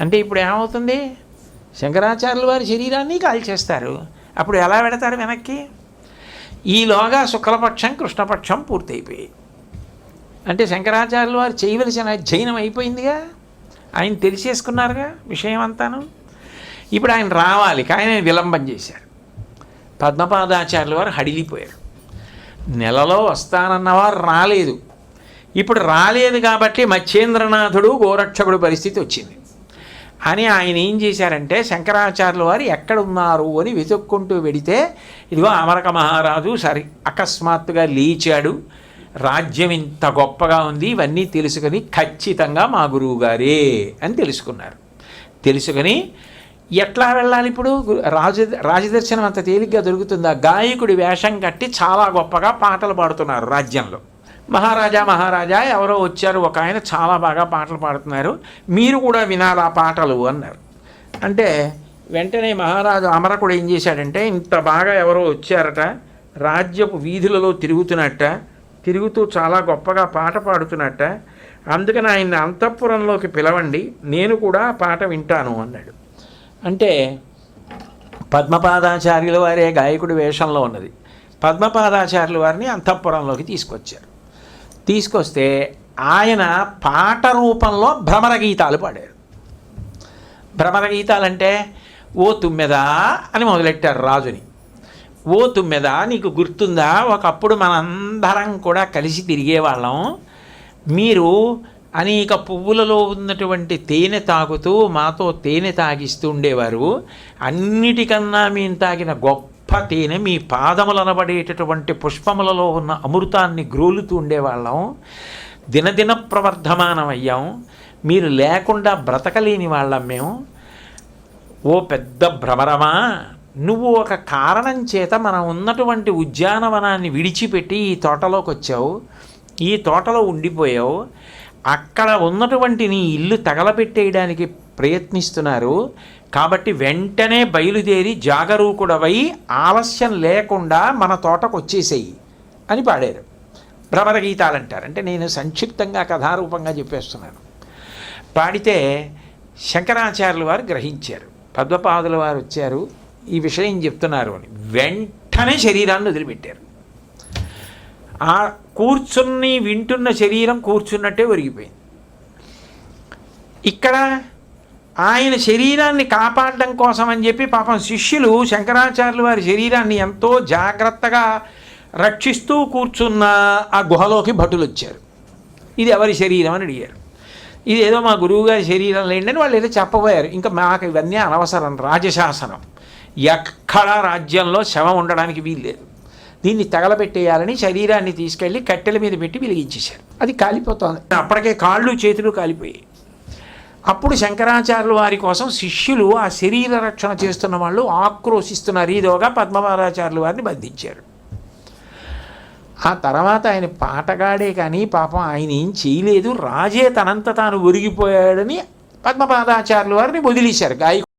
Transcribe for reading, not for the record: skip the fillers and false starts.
అంటే ఇప్పుడు ఏమవుతుంది? శంకరాచార్యుల వారి శరీరాన్ని కాల్చేస్తారు. అప్పుడు ఎలా పెడతారు వెనక్కి? ఈలోగా శుక్లపక్షం కృష్ణపక్షం పూర్తయిపోయి, అంటే శంకరాచార్యుల వారు చేయవలసిన జైనం అయిపోయిందిగా. ఆయన తెలిసేసుకున్నారుగా విషయం అంతాను. ఇప్పుడు ఆయన రావాలి, కానీ ఆయన విలంబం చేశారు. పద్మపాదాచార్యుల వారు హడిలిపోయారు. నెలలో వస్తానన్నవారు రాలేదు. ఇప్పుడు రాలేదు కాబట్టి మచ్చేంద్రనాథుడు గోరక్షకుడు పరిస్థితి వచ్చింది అని ఆయన ఏం చేశారంటే, శంకరాచార్యుల వారు ఎక్కడున్నారు అని వెతుక్కుంటూ వెడితే ఇదిగో అమరక మహారాజు అకస్మాత్తుగా లేచాడు, రాజ్యం ఇంత గొప్పగా ఉంది, ఇవన్నీ తెలుసుకొని ఖచ్చితంగా మా గురువు గారే అని తెలుసుకున్నారు. తెలుసుకొని ఎట్లా వెళ్ళాలి ఇప్పుడు? రాజదర్శనం అంత తేలిగ్గా దొరుకుతుందా? గాయకుడి వేషం కట్టి చాలా గొప్పగా పాటలు పాడుతున్నారు రాజ్యంలో. మహారాజా మహారాజా ఎవరో వచ్చారు, ఒక ఆయన చాలా బాగా పాటలు పాడుతున్నారు, మీరు కూడా వినాలి ఆ పాటలు అన్నారు. అంటే వెంటనే మహారాజు అమరకుడు ఏం చేశాడంటే, ఇంత బాగా ఎవరో వచ్చారట, రాజ్యపు వీధులలో తిరుగుతూ చాలా గొప్పగా పాట పాడుతున్నట్ట, అందుకని ఆయన్ని అంతఃపురంలోకి పిలవండి, నేను కూడా పాట వింటాను అన్నాడు. అంటే పద్మపాదాచార్యుల వారే గాయకుడి వేషంలో ఉన్నది. పద్మపాదాచార్యుల వారిని అంతఃపురంలోకి తీసుకొచ్చారు. తీసుకొస్తే ఆయన పాట రూపంలో భ్రమర గీతాలు పాడారు. భ్రమర గీతాలంటే ఓ తుమ్మెదా అని మొదలెట్టారు రాజుని. ఓ తుమ్మెదా, నీకు గుర్తుందా, ఒకప్పుడు మనందరం కూడా కలిసి తిరిగేవాళ్ళం, మీరు అనేక పువ్వులలో ఉన్నటువంటి తేనె తాగుతూ మాతో తేనె తాగిస్తూ ఉండేవారు, అన్నిటికన్నా మేము తాగిన గొప్ప తేనె మీ పాదములనబడేటటువంటి పుష్పములలో ఉన్న అమృతాన్ని గ్రోలుతూ ఉండేవాళ్ళం, దినదిన ప్రవర్ధమానమయ్యాం, మీరు లేకుండా బ్రతకలేని వాళ్ళం మేము. ఓ పెద్ద భ్రమరమా, నువ్వు ఒక కారణం చేత మనం ఉన్నటువంటి ఉద్యానవనాన్ని విడిచిపెట్టి ఈ తోటలోకి వచ్చావు, ఈ తోటలో ఉండిపోయావు, అక్కడ ఉన్నటువంటి నీ ఇల్లు తగలబెట్టేయడానికి ప్రయత్నిస్తున్నారు, కాబట్టి వెంటనే బయలుదేరి జాగరూకుడవై ఆలస్యం లేకుండా మన తోటకు వచ్చేసేయి అని పాడారు. భ్రమర గీతాలు అంటారు. అంటే నేను సంక్షిప్తంగా కథారూపంగా చెప్పేస్తున్నాను. పాడితే శంకరాచార్యుల వారు గ్రహించారు, పద్మపాదుల వారు వచ్చారు, ఈ విషయం చెప్తున్నారు అని వెంటనే శరీరాన్ని వదిలిపెట్టారు. ఆ కూర్చుని వింటున్న శరీరం కూర్చున్నట్టే ఒరిగిపోయింది. ఇక్కడ ఆయన శరీరాన్ని కాపాడడం కోసం అని చెప్పి పాపం శిష్యులు శంకరాచార్యుల వారి శరీరాన్ని ఎంతో జాగ్రత్తగా రక్షిస్తూ కూర్చున్న ఆ గుహలోకి భటులు వచ్చారు. ఇది ఎవరి శరీరం అని అడిగారు. ఇది ఏదో మా గురువుగారి శరీరం లేండి అని వాళ్ళు ఏదో చెప్పబోయారు. ఇంకా మాకు ఇవన్నీ అనవసరం, రాజశాసనం, ఎక్కడా రాజ్యంలో శవం ఉండడానికి వీల్లేదు, దీన్ని తగలబెట్టేయాలని శరీరాన్ని తీసుకెళ్ళి కట్టెల మీద పెట్టి వెలిగించేశారు. అది కాలిపోతుంది. అప్పటికే కాళ్ళు చేతులు కాలిపోయాయి. అప్పుడు శంకరాచార్యుల వారి కోసం శిష్యులు ఆ శరీర రక్షణ చేస్తున్న వాళ్ళు ఆక్రోశిస్తున్నారు. ఈలోగా పద్మపాదాచార్యుల వారిని బంధించారు. ఆ తర్వాత ఆయన పాటగాడే కానీ పాపం ఆయన ఏం చేయలేదు, రాజే తనంత తాను ఒరిగిపోయాడని పద్మపాదాచార్యుల వారిని వదిలేశారు. గాయకుడు